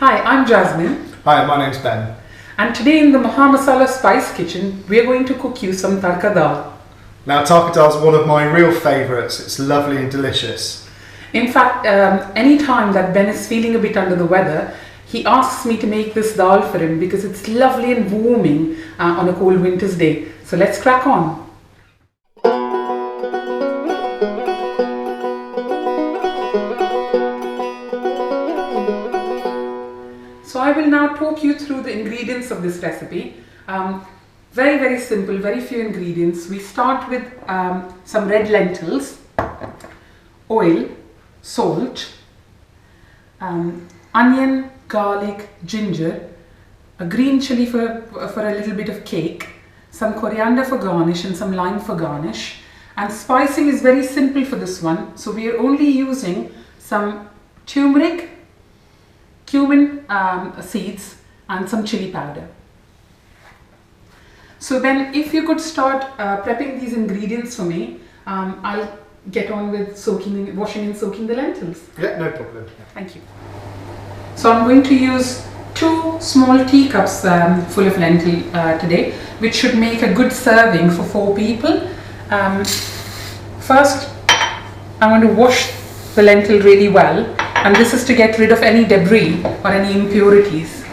Hi, I'm Jasmine. Hi, my name's Ben. And today in the Maha Masala Spice Kitchen, we are going to cook you some Tarka Dal. Now, Tarka Dal is one of my real favourites. It's lovely and delicious. In fact, any time that Ben is feeling a bit under the weather, he asks me to make this dal for him because it's lovely and warming on a cold winter's day. So let's crack on. So I will now talk you through the ingredients of this recipe. Very, very simple, very few ingredients. We start with some red lentils, oil, salt, onion, garlic, ginger, a green chili for a little bit of cake, some coriander for garnish and some lime for garnish. And spicing is very simple for this one. So we are only using some turmeric, cumin seeds and some chili powder. So Ben, if you could start prepping these ingredients for me, I'll get on with washing and soaking the lentils. Yeah, no problem. Thank you. So I'm going to use 2 small teacups full of lentil today, which should make a good serving for 4 people. First, I'm going to wash the lentil really well, and this is to get rid of any debris or any impurities.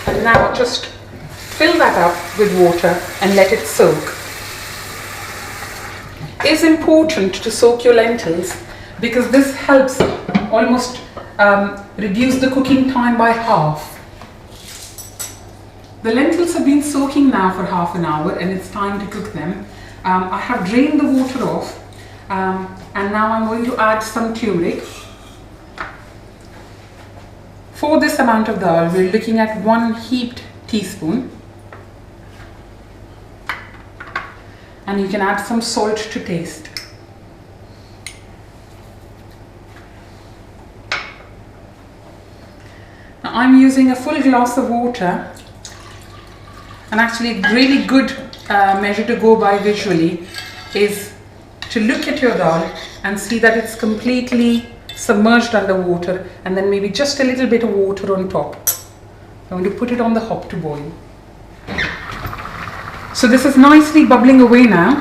And now just fill that up with water and let it soak. It's important to soak your lentils because this helps almost reduce the cooking time by half. The lentils have been soaking now for half an hour and it's time to cook them. I have drained the water off and now I'm going to add some turmeric. For this amount of dal, we're looking at 1 heaped teaspoon. And you can add some salt to taste. Now I'm using a full glass of water, and actually a really good measure to go by visually is to look at your dal and see that it's completely submerged under water and then maybe just a little bit of water on top. I'm going to put it on the hob to boil. So this is nicely bubbling away now,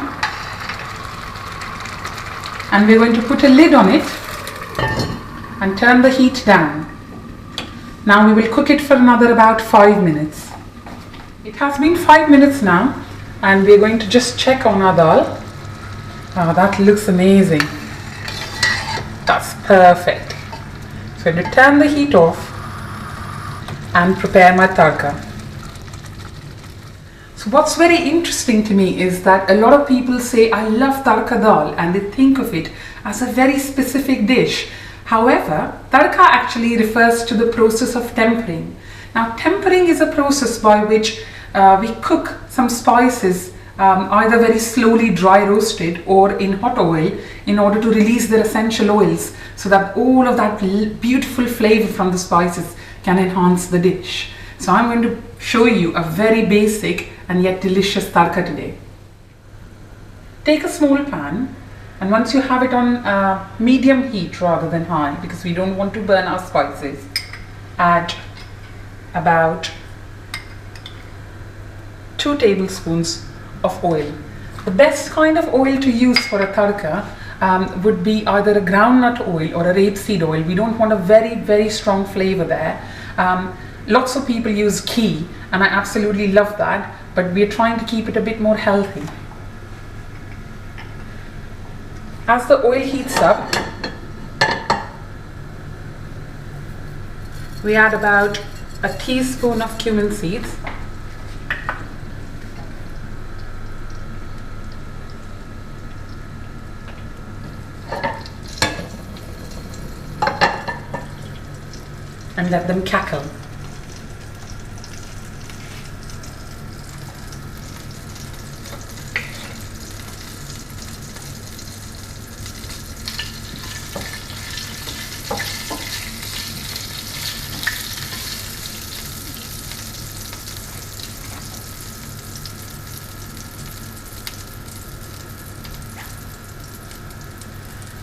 and we're going to put a lid on it and turn the heat down. Now we will cook it for another about 5 minutes. It has been 5 minutes now, and we're going to just check on our dal. Oh, that looks amazing. That's perfect. So I'm going to turn the heat off and prepare my tarka. So what's very interesting to me is that a lot of people say, I love Tarka Dal, and they think of it as a very specific dish. However, Tarka actually refers to the process of tempering. Now, tempering is a process by which we cook some spices either very slowly dry roasted or in hot oil in order to release their essential oils so that all of that beautiful flavor from the spices can enhance the dish. So I'm going to show you a very basic and yet delicious tarka today. Take a small pan, and once you have it on medium heat rather than high, because we don't want to burn our spices, add about 2 tablespoons of oil. The best kind of oil to use for a tarka would be either a groundnut oil or a rapeseed oil. We don't want a very, very strong flavor there. Lots of people use ghee, and I absolutely love that, but we're trying to keep it a bit more healthy. As the oil heats up, we add about a teaspoon of cumin seeds, and let them cackle.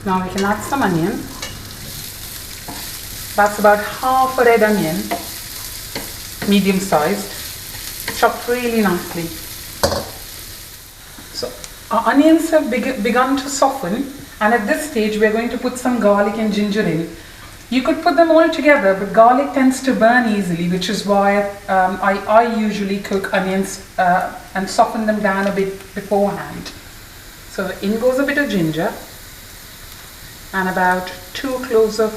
Now we can add some onion. That's about half a red onion, medium sized, chopped really nicely. So our onions have begun to soften, and at this stage we are going to put some garlic and ginger in. You could put them all together, but garlic tends to burn easily, which is why I usually cook onions and soften them down a bit beforehand. So in goes a bit of ginger and about 2 cloves of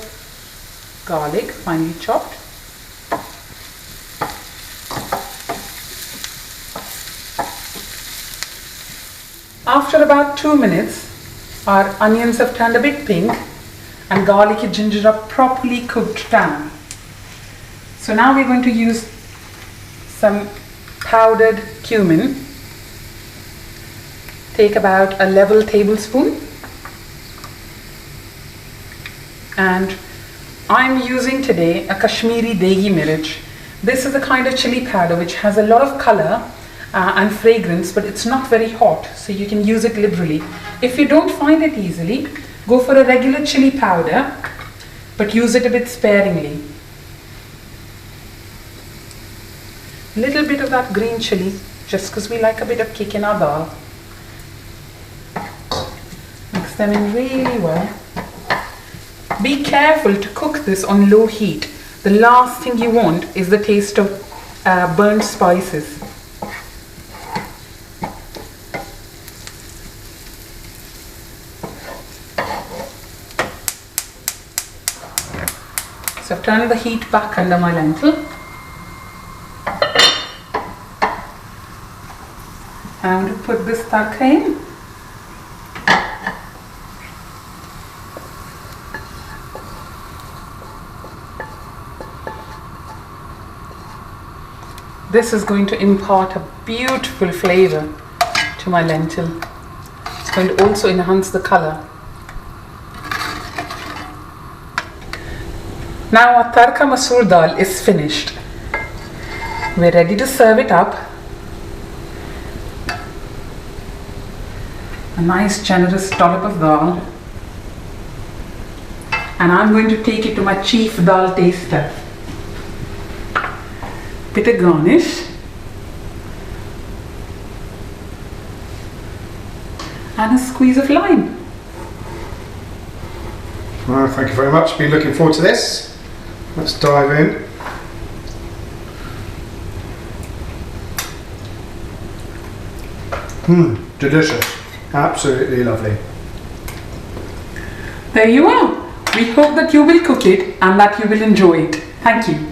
garlic, finely chopped. After about 2 minutes, our onions have turned a bit pink and garlic and ginger are properly cooked down. So now we're going to use some powdered cumin. Take about a level tablespoon, and I'm using today a Kashmiri Degi Mirch. This is a kind of chili powder which has a lot of color and fragrance, but it's not very hot, so you can use it liberally. If you don't find it easily, go for a regular chili powder, but use it a bit sparingly. A little bit of that green chili, just because we like a bit of kick in our dal. Mix them in really well. Be careful to cook this on low heat. The last thing you want is the taste of burnt spices. So I've turned the heat back under my lentil. I'm going to put this tarka in. This is going to impart a beautiful flavor to my lentil. It's going to also enhance the color. Now our Tarka Masoor Dal is finished. We're ready to serve it up. A nice generous dollop of dal. And I'm going to take it to my chief dal taster. Bit of garnish. And a squeeze of lime. Well, thank you very much. Been looking forward to this. Let's dive in. Delicious. Absolutely lovely. There you are. We hope that you will cook it and that you will enjoy it. Thank you.